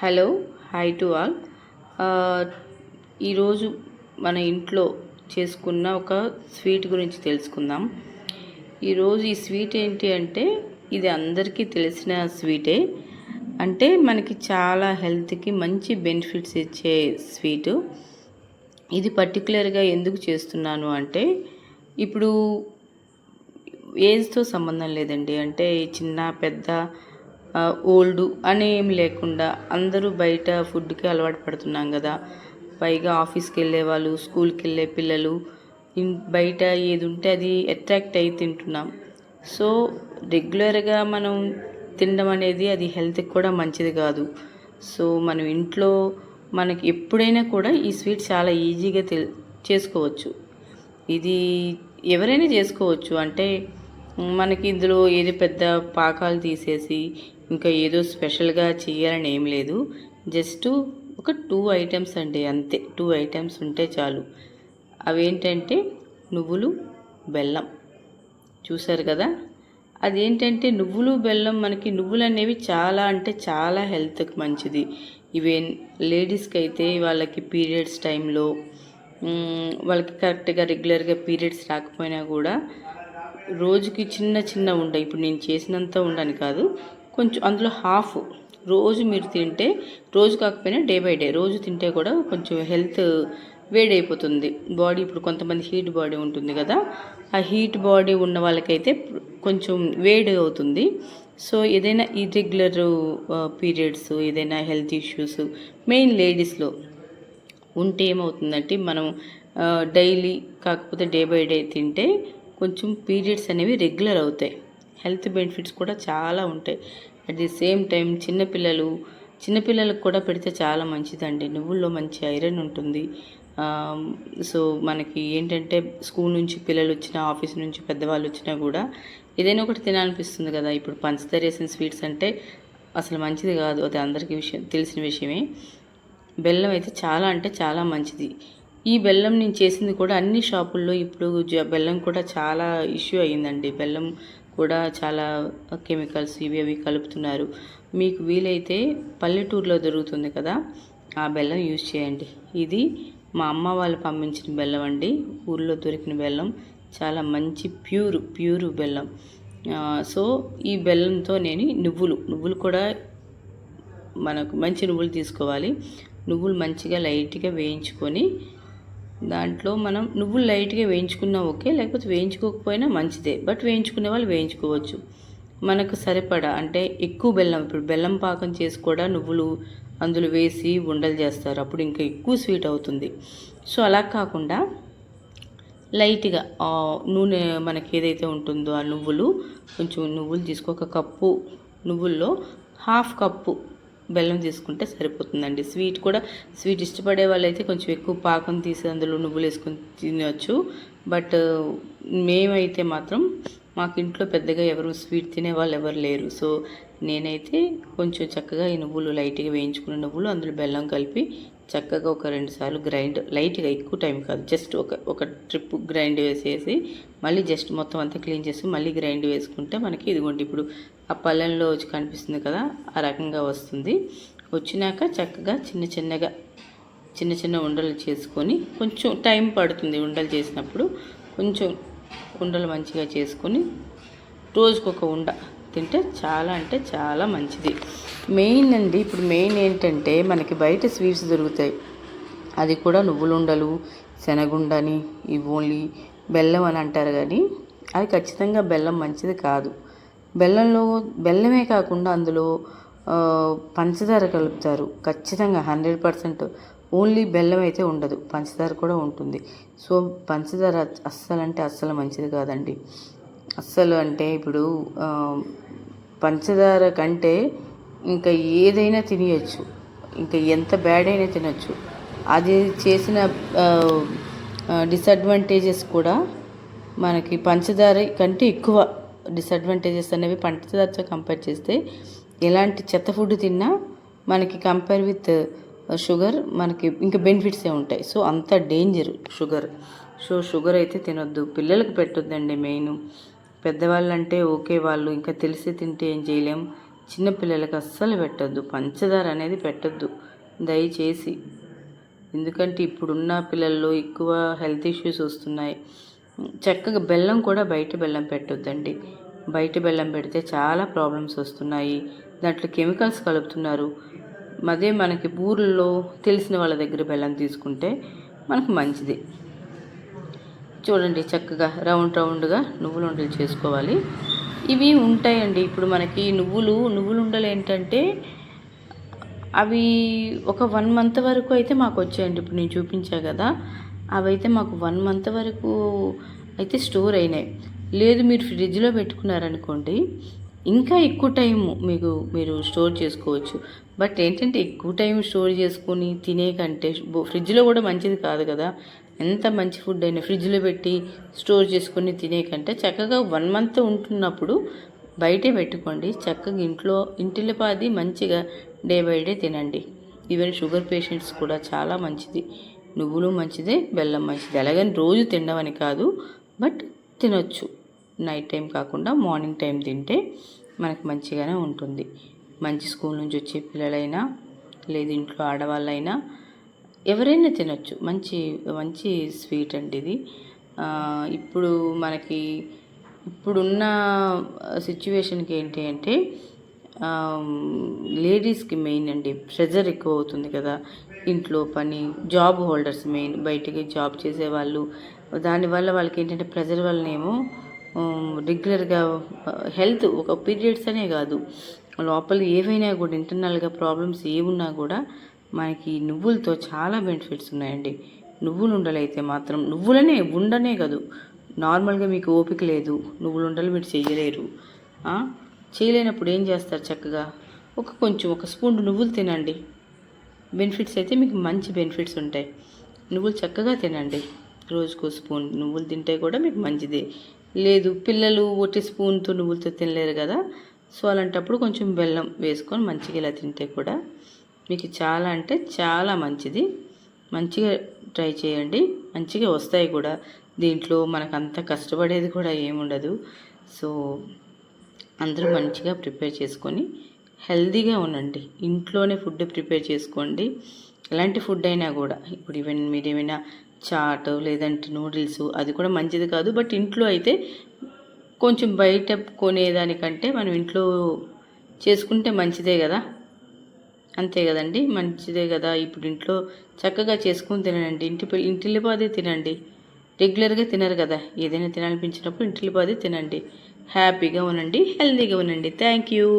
Hello, hi to all. ఈరోజు మన ఇంట్లో చేసుకున్న ఒక స్వీట్ గురించి తెలుసుకుందాం. ఈరోజు ఈ స్వీట్ ఏంటి అంటే, ఇది అందరికీ తెలిసిన స్వీటే. అంటే మనకి చాలా హెల్త్కి మంచి బెనిఫిట్స్ ఇచ్చే స్వీటు. ఇది పర్టికులర్గా ఎందుకు చేస్తున్నాను అంటే, ఇప్పుడు ఏజ్తో సంబంధం లేదండి. అంటే చిన్న పెద్ద ఓల్డ్ అని ఏం లేకుండా అందరూ బయట ఫుడ్కి అలవాటు పడుతున్నాం కదా. పైగా ఆఫీస్కి వెళ్ళే వాళ్ళు, స్కూల్కి వెళ్ళే పిల్లలు బయట ఏది ఉంటే అది అట్రాక్ట్ అయ్యి తింటున్నాం. సో రెగ్యులర్గా మనం తినడం అనేది అది హెల్త్కి కూడా మంచిది కాదు. సో మనం ఇంట్లో మనకి ఎప్పుడైనా కూడా ఈ స్వీట్ చాలా ఈజీగా చేసుకోవచ్చు. ఇది ఎవరైనా చేసుకోవచ్చు. అంటే మనకి ఇందులో ఏది పెద్ద పాకాలు తీసేసి ఇంకా ఏదో స్పెషల్గా చేయాలని ఏం లేదు. జస్ట్ ఒక 2 ఐటమ్స్ అండి, అంతే. 2 ఐటమ్స్ ఉంటే చాలు. అవేంటంటే నువ్వులు, బెల్లం. చూసారు కదా. అదేంటంటే నువ్వులు, బెల్లం, మనకి నువ్వులు అనేవి చాలా అంటే చాలా హెల్త్కి మంచిది. ఈవెన్ లేడీస్కి అయితే వాళ్ళకి పీరియడ్స్ టైంలో వాళ్ళకి కరెక్ట్గా రెగ్యులర్గా పీరియడ్స్ రాకపోయినా కూడా రోజుకి చిన్న చిన్న ఉండ, ఇప్పుడు నేను చేసినంత ఉండని కాదు, కొంచెం అందులో హాఫ్ రోజు మీరు తింటే, రోజు కాకపోయినా డే బై డే రోజు తింటే కూడా కొంచెం హెల్త్ వేడైపోతుంది బాడీ. ఇప్పుడు కొంతమంది హీట్ బాడీ ఉంటుంది కదా, ఆ హీట్ బాడీ ఉన్న వాళ్ళకైతే కొంచెం వేడి అవుతుంది. సో ఏదైనా ఇర్రెగ్యులర్ పీరియడ్స్, ఏదైనా హెల్త్ ఇష్యూస్ మెయిన్ లేడీస్లో ఉంటే ఏమవుతుందంటే, మనం డైలీ కాకపోతే డే బై డే తింటే కొంచెం పీరియడ్స్ అనేవి రెగ్యులర్ అవుతాయి. హెల్త్ బెనిఫిట్స్ కూడా చాలా ఉంటాయి. అట్ ది సేమ్ టైం చిన్నపిల్లలకు కూడా పెడితే చాలా మంచిదండి. నువ్వుల్లో మంచి ఐరన్ ఉంటుంది. సో మనకి ఏంటంటే స్కూల్ నుంచి పిల్లలు వచ్చినా, ఆఫీస్ నుంచి పెద్దవాళ్ళు వచ్చినా కూడా ఏదైనా ఒకటి తినాలనిపిస్తుంది కదా. ఇప్పుడు పంచదార వేసిన స్వీట్స్ అంటే అసలు మంచిది కాదు, అది అందరికీ తెలిసిన విషయమే. బెల్లం అయితే చాలా అంటే చాలా మంచిది. ఈ బెల్లం నేను చేసింది కూడా అన్ని షాపుల్లో ఇప్పుడు బెల్లం కూడా చాలా ఇష్యూ అయ్యిందండి. బెల్లం కూడా చాలా కెమికల్స్ ఇవి అవి కలుపుతున్నారు. మీకు వీలైతే పల్లెటూరులో దొరుకుతుంది కదా, ఆ బెల్లం యూజ్ చేయండి. ఇది మా అమ్మ వాళ్ళు పంపించిన బెల్లం అండి. ఊళ్ళో దొరికిన బెల్లం చాలా మంచి ప్యూరు బెల్లం. సో ఈ బెల్లంతో నేను నువ్వులు కూడా మనకు మంచి నువ్వులు తీసుకోవాలి. నువ్వులు మంచిగా లైట్గా వేయించుకొని, దాంట్లో మనం నువ్వులు లైట్గా వేయించుకున్నా ఓకే, లేకపోతే వేయించుకోకపోయినా మంచిదే. బట్ వేయించుకునే వాళ్ళు వేయించుకోవచ్చు. మనకు సరిపడా అంటే ఎక్కువ బెల్లం, ఇప్పుడు బెల్లం పాకం చేసి కూడా నువ్వులు అందులో వేసి ఉండలు చేస్తారు, అప్పుడు ఇంకా ఎక్కువ స్వీట్ అవుతుంది. సో అలా కాకుండా లైట్గా నూనె మనకి ఏదైతే ఉంటుందో ఆ కొంచెం నువ్వులు తీసుకో. ఒక కప్పు నువ్వుల్లో హాఫ్ కప్పు బెల్లం తీసుకుంటే సరిపోతుందండి. స్వీట్ ఇష్టపడే వాళ్ళైతే కొంచెం ఎక్కువ పాకం తీసి అందులో నువ్వులు వేసుకొని తినవచ్చు. బట్ మేమైతే మాత్రం మాకు ఇంట్లో పెద్దగా ఎవరు స్వీట్ తినే వాళ్ళు ఎవరు లేరు. సో నేనైతే కొంచెం చక్కగా ఈ నువ్వులు లైట్గా వేయించుకున్న నువ్వులు అందులో బెల్లం కలిపి చక్కగా ఒక 2 సార్లు గ్రైండ్, లైట్గా, ఎక్కువ టైం కాదు, జస్ట్ ఒక ట్రిప్ గ్రైండ్ వేసేసి మళ్ళీ జస్ట్ మొత్తం అంతా క్లీన్ చేసి మళ్ళీ గ్రైండ్ వేసుకుంటే మనకి ఇదిగోండి ఇప్పుడు ఆ పళ్ళెంలో వచ్చి కనిపిస్తుంది కదా, ఆ రకంగా వస్తుంది. వచ్చినాక చక్కగా చిన్న చిన్న ఉండలు చేసుకొని, కొంచెం టైం పడుతుంది ఉండలు చేసినప్పుడు, కొంచెం ఉండలు మంచిగా చేసుకొని రోజుకొక ఉండ తింటే చాలా అంటే చాలా మంచిది. మెయిన్ అండి, ఇప్పుడు మెయిన్ ఏంటంటే మనకి బయట స్వీట్స్ దొరుకుతాయి, అది కూడా నువ్వులుండలు, శనగుండని, ఇవి ఓన్లీ బెల్లం అని అంటారు కానీ అది ఖచ్చితంగా బెల్లం మంచిది కాదు. బెల్లమే కాకుండా అందులో పంచదార కలుపుతారు ఖచ్చితంగా 100%. ఓన్లీ బెల్లం అయితే ఉండదు, పంచదార కూడా ఉంటుంది. సో పంచదార అస్సలు మంచిది కాదండి. అంటే ఇప్పుడు పంచదార కంటే ఇంకా ఏదైనా తినేయచ్చు, ఇంకా ఎంత బ్యాడ్ అయినా తినచ్చు. అది చేసిన డిసడ్వాంటేజెస్ కూడా మనకి పంచదార కంటే ఎక్కువ డిసడ్వాంటేజెస్ అనేవి పంచదారతో కంపేర్ చేస్తే ఎలాంటి చెత్త ఫుడ్ తిన్నా మనకి కంపేర్ విత్ షుగర్ మనకి ఇంకా బెనిఫిట్సే ఉంటాయి. సో అంత డేంజర్ షుగర్. సో షుగర్ అయితే తినొద్దు, పిల్లలకు పెట్టొద్దండి మెయిన్. పెద్దవాళ్ళు అంటే ఓకే, వాళ్ళు ఇంకా తెలిసి తింటే ఏం చేయలేం. చిన్నపిల్లలకి అస్సలు పెట్టద్దు, పంచదార అనేది పెట్టద్దు దయచేసి. ఎందుకంటే ఇప్పుడున్న పిల్లల్లో ఎక్కువ హెల్త్ ఇష్యూస్ వస్తున్నాయి. చక్కగా బెల్లం కూడా బయట బెల్లం పెట్టొద్దండి. బయట బెల్లం పెడితే చాలా ప్రాబ్లమ్స్ వస్తున్నాయి. దాంట్లో కెమికల్స్ కలుపుతున్నారు. అదే మనకి ఊర్లలో తెలిసిన వాళ్ళ దగ్గర బెల్లం తీసుకుంటే మనకు మంచిది. చూడండి చక్కగా రౌండ్గా నువ్వుల ఉండలు చేసుకోవాలి. ఇవి ఉంటాయండి. ఇప్పుడు మనకి నువ్వులు ఉండలు ఏంటంటే అవి ఒక 1 మంత్ వరకు అయితే మాకు వచ్చాయండి. ఇప్పుడు నేను చూపించా కదా, అవైతే మాకు 1 మంత్ వరకు అయితే స్టోర్ అయినాయి. లేదు మీరు ఫ్రిడ్జ్లో పెట్టుకున్నారనుకోండి, ఇంకా ఎక్కువ టైం మీరు స్టోర్ చేసుకోవచ్చు. బట్ ఏంటంటే ఎక్కువ టైం స్టోర్ చేసుకొని తినే కంటే ఫ్రిడ్జ్లో కూడా మంచిది కాదు కదా. ఎంత మంచి ఫుడ్ అయినా ఫ్రిడ్జ్లో పెట్టి స్టోర్ చేసుకొని తినే కంటే చక్కగా 1 మంత్ ఉంటున్నప్పుడు బయటే పెట్టుకోండి. చక్కగా ఇంటిల్లిపాది మంచిగా డే బై డే తినండి. ఈవెన్ షుగర్ పేషెంట్స్ కూడా చాలా మంచిది. నువ్వులు మంచిదే, బెల్లం మంచిది. అలాగని రోజు తినవని కాదు, బట్ తినొచ్చు. నైట్ టైం కాకుండా మార్నింగ్ టైం తింటే మనకు మంచిగానే ఉంటుంది. మంచి స్కూల్ నుంచి వచ్చే పిల్లలైనా లేదు ఇంట్లో ఆడవాళ్ళైనా ఎవరైనా తినొచ్చు. మంచి మంచి స్వీట్ అండి ఇది. ఇప్పుడు మనకి ఇప్పుడున్న సిచ్యువేషన్కి ఏంటి అంటే లేడీస్కి మెయిన్ అండి ప్రెజర్ ఎక్కువ అవుతుంది కదా. ఇంట్లో పని, జాబ్ హోల్డర్స్ మెయిన్, బయటికి జాబ్ చేసేవాళ్ళు, దానివల్ల వాళ్ళకి ఏంటంటే ప్రెజర్ వల్లనేమో రెగ్యులర్గా హెల్త్ ఒక పీరియడ్స్ అనే కాదు, లోపల ఏవైనా కూడా ఇంటర్నల్గా ప్రాబ్లమ్స్ ఏమున్నా కూడా మనకి నువ్వులతో చాలా బెనిఫిట్స్ ఉన్నాయండి. నువ్వులు ఉండలైతే మాత్రం ఉండనే కాదు, నార్మల్గా మీకు ఓపిక లేదు, నువ్వులు ఉండలు మీరు చేయలేరు. చేయలేనప్పుడు ఏం చేస్తారు, చక్కగా ఒక స్పూన్ నువ్వులు తినండి. బెనిఫిట్స్ అయితే మీకు మంచి బెనిఫిట్స్ ఉంటాయి. నువ్వులు చక్కగా తినండి. రోజుకో స్పూన్ నువ్వులు తింటే కూడా మీకు మంచిదే. లేదు పిల్లలు ఒట్టి స్పూన్తో నువ్వులతో తినలేరు కదా, సో అలాంటప్పుడు కొంచెం బెల్లం వేసుకొని మంచిగా ఇలా తింటే కూడా మీకు చాలా అంటే చాలా మంచిది. మంచిగా ట్రై చేయండి, మంచిగా వస్తాయి కూడా. దీంట్లో మనకు అంత కష్టపడేది కూడా ఏముండదు. సో అందరూ మంచిగా ప్రిపేర్ చేసుకొని హెల్తీగా ఉండండి. ఇంట్లోనే ఫుడ్ ప్రిపేర్ చేసుకోండి. ఎలాంటి ఫుడ్ అయినా కూడా, ఇప్పుడు ఈవెన్ మీరు ఏమైనా చాట్ లేదంటే నూడిల్స్ అది కూడా మంచిది కాదు. బట్ ఇంట్లో అయితే కొంచెం బయట కొనేదానికంటే మనం ఇంట్లో చేసుకుంటే మంచిదే కదా, అంతే కదండి, మంచిదే కదా. ఇప్పుడు ఇంట్లో చక్కగా చేసుకుని తినండి. ఇంటిల్లిపాదే తినండి. రెగ్యులర్గా తినరు కదా, ఏదైనా తినాలనిపించినప్పుడు ఇంటిల్లిపాదే తినండి. హ్యాపీగా ఉండండి, హెల్తీగా ఉండండి. Thank you.